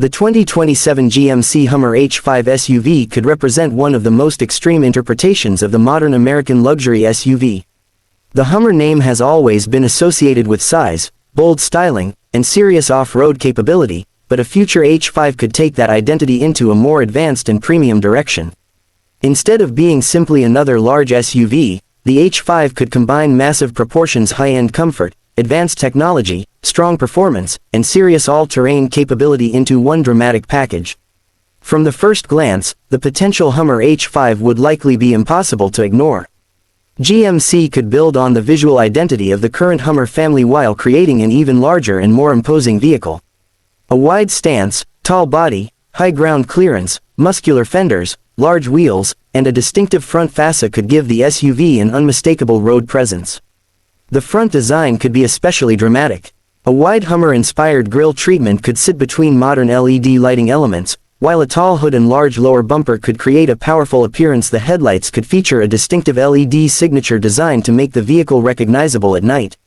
The 2027 GMC Hummer H5 SUV could represent one of the most extreme interpretations of the modern American luxury SUV. The Hummer name has always been associated with size, bold styling, and serious off-road capability, but a future H5 could take that identity into a more advanced and premium direction. Instead of being simply another large SUV, the H5 could combine massive proportions, high-end comfort, advanced technology, strong performance, and serious all-terrain capability into one dramatic package. From the first glance, the potential Hummer H5 would likely be impossible to ignore. GMC could build on the visual identity of the current Hummer family while creating an even larger and more imposing vehicle. A wide stance, tall body, high ground clearance, muscular fenders, large wheels, and a distinctive front fascia could give the SUV an unmistakable road presence. The front design could be especially dramatic. A wide Hummer-inspired grille treatment could sit between modern LED lighting elements, while a tall hood and large lower bumper could create a powerful appearance. The headlights could feature a distinctive LED signature design to make the vehicle recognizable at night.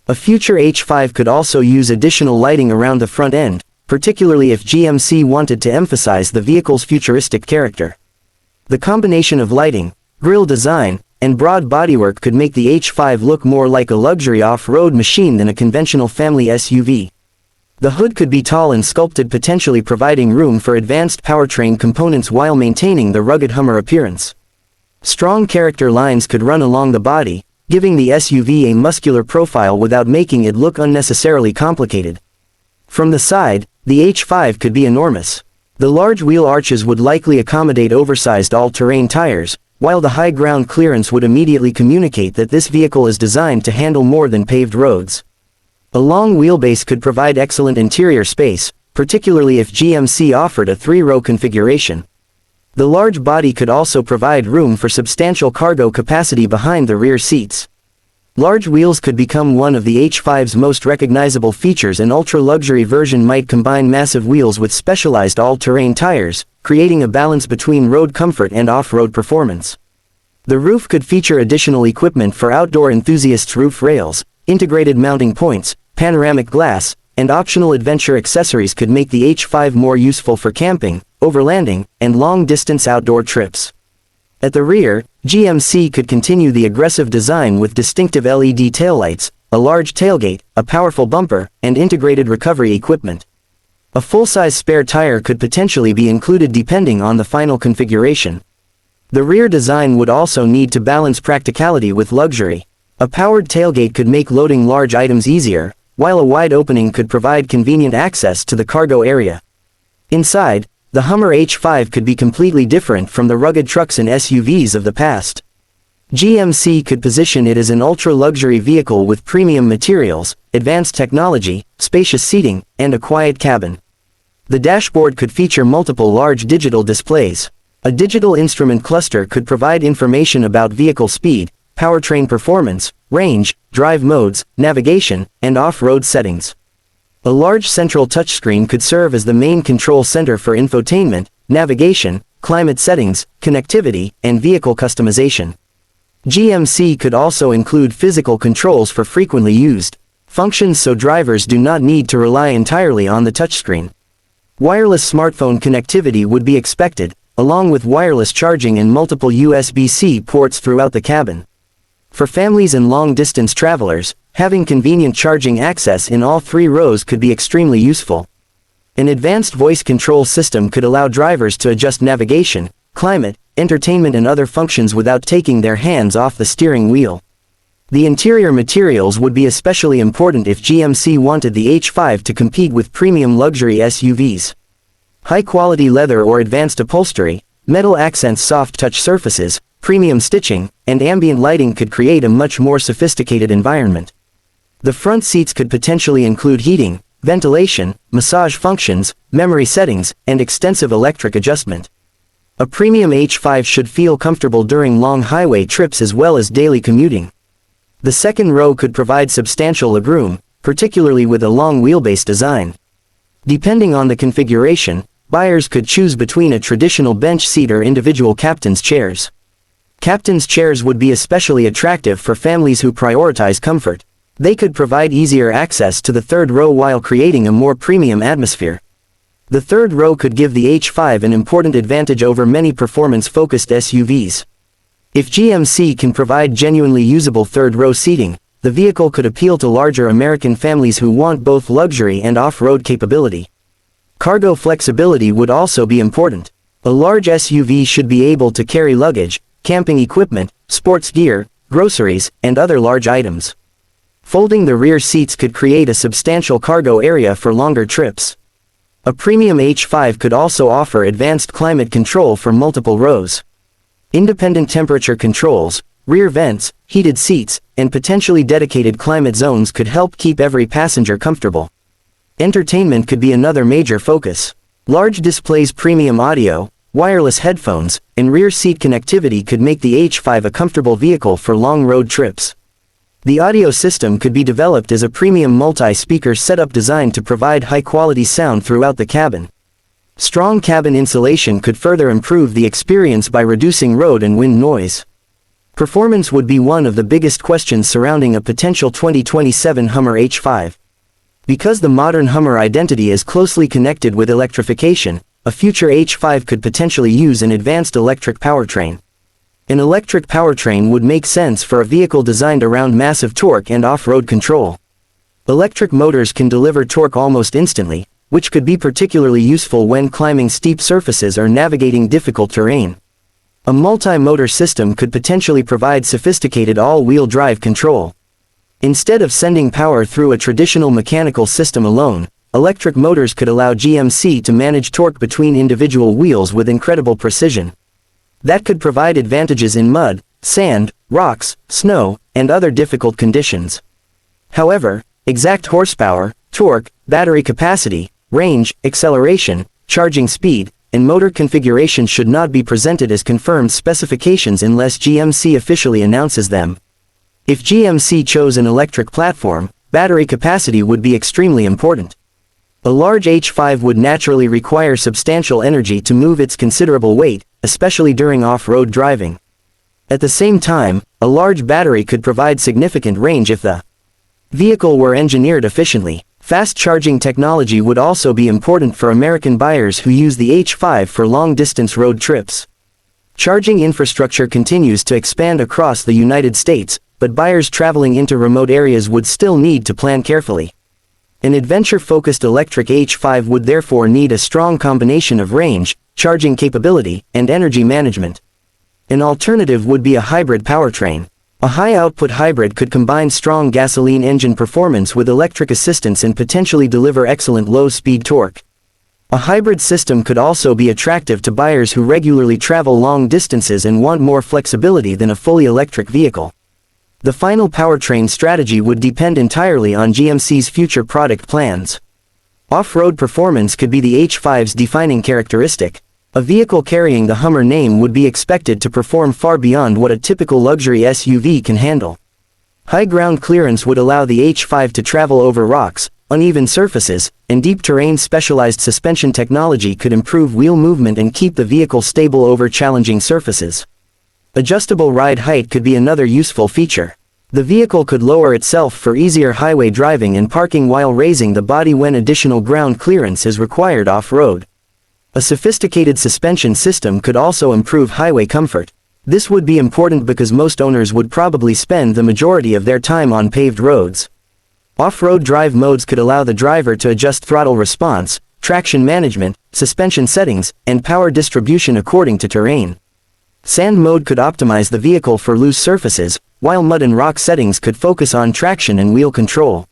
A future H5 could also use additional lighting around the front end, particularly if GMC wanted to emphasize the vehicle's futuristic character. The combination of lighting, grille design, and broad bodywork could make the H5 look more like a luxury off-road machine than a conventional family SUV. The hood could be tall and sculpted, potentially providing room for advanced powertrain components while maintaining the rugged Hummer appearance. Strong character lines could run along the body, giving the SUV a muscular profile without making it look unnecessarily complicated. From the side, the H5 could be enormous. The large wheel arches would likely accommodate oversized all-terrain tires, while the high ground clearance would immediately communicate that this vehicle is designed to handle more than paved roads. A long wheelbase could provide excellent interior space, particularly if GMC offered a 3-row configuration. The large body could also provide room for substantial cargo capacity behind the rear seats. Large wheels could become one of the H5's most recognizable features. An ultra-luxury version might combine massive wheels with specialized all-terrain tires, creating a balance between road comfort and off-road performance. The roof could feature additional equipment for outdoor enthusiasts: roof rails, integrated mounting points, panoramic glass, and optional adventure accessories could make the H5 more useful for camping, overlanding, and long-distance outdoor trips. At the rear, GMC could continue the aggressive design with distinctive LED taillights, a large tailgate, a powerful bumper, and integrated recovery equipment. A full-size spare tire could potentially be included depending on the final configuration. The rear design would also need to balance practicality with luxury. A powered tailgate could make loading large items easier, while a wide opening could provide convenient access to the cargo area. Inside, the Hummer H5 could be completely different from the rugged trucks and SUVs of the past. GMC could position it as an ultra-luxury vehicle with premium materials, advanced technology, spacious seating, and a quiet cabin. The dashboard could feature multiple large digital displays. A digital instrument cluster could provide information about vehicle speed, powertrain performance, range, drive modes, navigation, and off-road settings. A large central touchscreen could serve as the main control center for infotainment, navigation, climate settings, connectivity, and vehicle customization. GMC could also include physical controls for frequently used functions so drivers do not need to rely entirely on the touchscreen. Wireless smartphone connectivity would be expected, along with wireless charging and multiple USB-C ports throughout the cabin. For families and long-distance travelers, having convenient charging access in all 3 rows could be extremely useful. An advanced voice control system could allow drivers to adjust navigation, climate, entertainment and other functions without taking their hands off the steering wheel. The interior materials would be especially important if GMC wanted the H5 to compete with premium luxury SUVs. High-quality leather or advanced upholstery, metal accents, soft touch surfaces, premium stitching, and ambient lighting could create a much more sophisticated environment. The front seats could potentially include heating, ventilation, massage functions, memory settings, and extensive electric adjustment. A premium H5 should feel comfortable during long highway trips as well as daily commuting. The second row could provide substantial legroom, particularly with a long wheelbase design. Depending on the configuration, buyers could choose between a traditional bench seat or individual captain's chairs. Captain's chairs would be especially attractive for families who prioritize comfort. They could provide easier access to the third row while creating a more premium atmosphere. The third row could give the H5 an important advantage over many performance-focused SUVs. If GMC can provide genuinely usable third-row seating, the vehicle could appeal to larger American families who want both luxury and off-road capability. Cargo flexibility would also be important. A large SUV should be able to carry luggage, camping equipment, sports gear, groceries, and other large items. Folding the rear seats could create a substantial cargo area for longer trips. A premium H5 could also offer advanced climate control for multiple rows. Independent temperature controls, rear vents, heated seats, and potentially dedicated climate zones could help keep every passenger comfortable. Entertainment could be another major focus. Large displays, premium audio, wireless headphones, and rear seat connectivity could make the H5 a comfortable vehicle for long road trips. The audio system could be developed as a premium multi-speaker setup designed to provide high-quality sound throughout the cabin. Strong cabin insulation could further improve the experience by reducing road and wind noise. Performance would be one of the biggest questions surrounding a potential 2027 Hummer H5. Because the modern Hummer identity is closely connected with electrification, a future H5 could potentially use an advanced electric powertrain. An electric powertrain would make sense for a vehicle designed around massive torque and off-road control. Electric motors can deliver torque almost instantly, which could be particularly useful when climbing steep surfaces or navigating difficult terrain. A multi-motor system could potentially provide sophisticated all-wheel drive control. Instead of sending power through a traditional mechanical system alone, electric motors could allow GMC to manage torque between individual wheels with incredible precision. That could provide advantages in mud, sand, rocks, snow, and other difficult conditions. However, exact horsepower, torque, battery capacity, range, acceleration, charging speed, and motor configuration should not be presented as confirmed specifications unless GMC officially announces them. If GMC chose an electric platform, battery capacity would be extremely important. A large H5 would naturally require substantial energy to move its considerable weight, especially during off-road driving. At the same time, a large battery could provide significant range if the vehicle were engineered efficiently. Fast charging technology would also be important for American buyers who use the H5 for long-distance road trips. Charging infrastructure continues to expand across the United States, but buyers traveling into remote areas would still need to plan carefully. An adventure-focused electric H5 would therefore need a strong combination of range, charging capability, and energy management. An alternative would be a hybrid powertrain. A high-output hybrid could combine strong gasoline engine performance with electric assistance and potentially deliver excellent low-speed torque. A hybrid system could also be attractive to buyers who regularly travel long distances and want more flexibility than a fully electric vehicle. The final powertrain strategy would depend entirely on GMC's future product plans. Off-road performance could be the H5's defining characteristic. A vehicle carrying the Hummer name would be expected to perform far beyond what a typical luxury SUV can handle. High ground clearance would allow the H5 to travel over rocks, uneven surfaces, and deep terrain. Specialized suspension technology could improve wheel movement and keep the vehicle stable over challenging surfaces. Adjustable ride height could be another useful feature. The vehicle could lower itself for easier highway driving and parking while raising the body when additional ground clearance is required off-road. A sophisticated suspension system could also improve highway comfort. This would be important because most owners would probably spend the majority of their time on paved roads. Off-road drive modes could allow the driver to adjust throttle response, traction management, suspension settings, and power distribution according to terrain. Sand mode could optimize the vehicle for loose surfaces, while mud and rock settings could focus on traction and wheel control.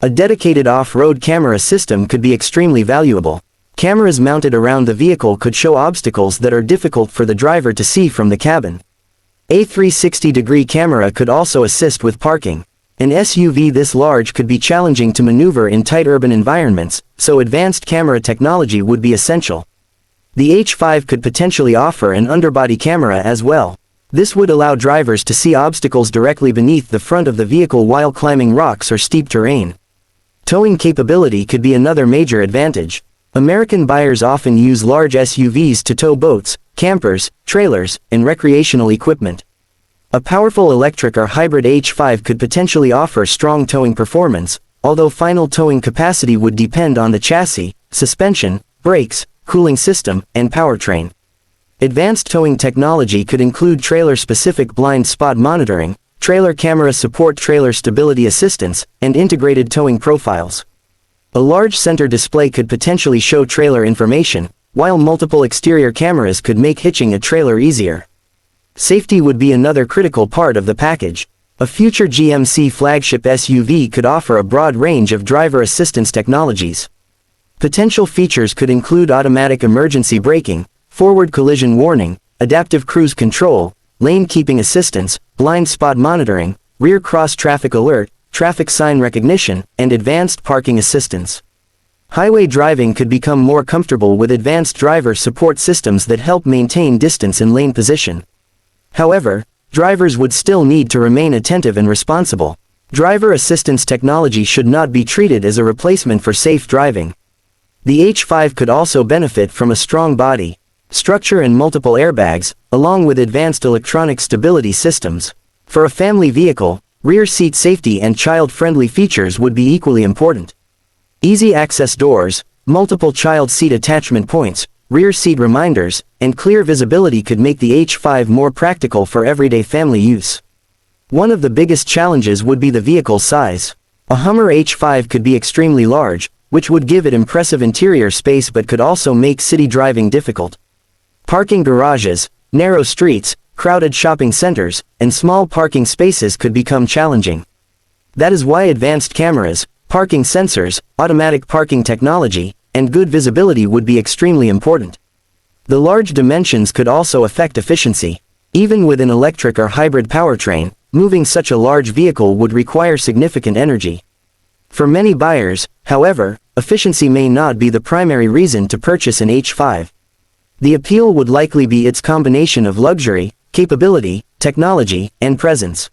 A dedicated off-road camera system could be extremely valuable. Cameras mounted around the vehicle could show obstacles that are difficult for the driver to see from the cabin. A 360-degree camera could also assist with parking. An SUV this large could be challenging to maneuver in tight urban environments, so advanced camera technology would be essential. The H5 could potentially offer an underbody camera as well. This would allow drivers to see obstacles directly beneath the front of the vehicle while climbing rocks or steep terrain. Towing capability could be another major advantage. American buyers often use large SUVs to tow boats, campers, trailers, and recreational equipment. A powerful electric or hybrid H5 could potentially offer strong towing performance, although final towing capacity would depend on the chassis, suspension, brakes, cooling system, and powertrain. Advanced towing technology could include trailer-specific blind spot monitoring, trailer camera support, trailer stability assistance, and integrated towing profiles. A large center display could potentially show trailer information, while multiple exterior cameras could make hitching a trailer easier. Safety would be another critical part of the package. A future GMC flagship SUV could offer a broad range of driver assistance technologies. Potential features could include automatic emergency braking, forward collision warning, adaptive cruise control, lane keeping assistance, blind spot monitoring, rear cross traffic alert, traffic sign recognition, and advanced parking assistance. Highway driving could become more comfortable with advanced driver support systems that help maintain distance and lane position. However, drivers would still need to remain attentive and responsible. Driver assistance technology should not be treated as a replacement for safe driving. The H5 could also benefit from a strong body structure and multiple airbags, along with advanced electronic stability systems. For a family vehicle, rear seat safety and child-friendly features would be equally important. Easy access doors, multiple child seat attachment points, rear seat reminders, and clear visibility could make the H5 more practical for everyday family use. One of the biggest challenges would be the vehicle size. A Hummer H5 could be extremely large, which would give it impressive interior space but could also make city driving difficult. Parking garages, narrow streets, crowded shopping centers, and small parking spaces could become challenging. That is why advanced cameras, parking sensors, automatic parking technology, and good visibility would be extremely important. The large dimensions could also affect efficiency. Even with an electric or hybrid powertrain, moving such a large vehicle would require significant energy. For many buyers, however, efficiency may not be the primary reason to purchase an H5. The appeal would likely be its combination of luxury, capability, technology, and presence.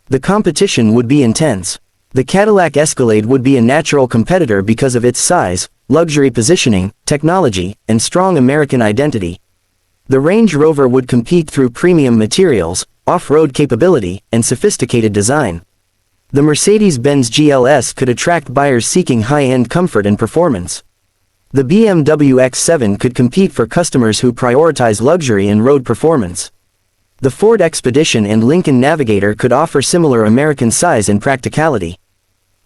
The competition would be intense. The Cadillac Escalade would be a natural competitor because of its size, luxury positioning, technology, and strong American identity. The Range Rover would compete through premium materials, off-road capability, and sophisticated design. The Mercedes-Benz GLS could attract buyers seeking high-end comfort and performance. The BMW X7 could compete for customers who prioritize luxury and road performance. The Ford Expedition and Lincoln Navigator could offer similar American size and practicality.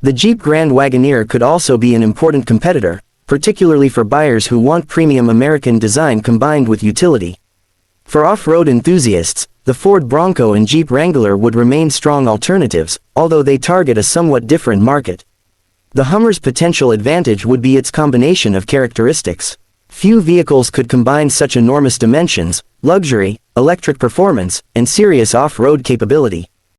The Jeep Grand Wagoneer could also be an important competitor, particularly for buyers who want premium American design combined with utility. For off-road enthusiasts, the Ford Bronco and Jeep Wrangler would remain strong alternatives, although they target a somewhat different market. The Hummer's potential advantage would be its combination of characteristics. Few vehicles could combine such enormous dimensions, luxury, electric performance, and serious off-road capability.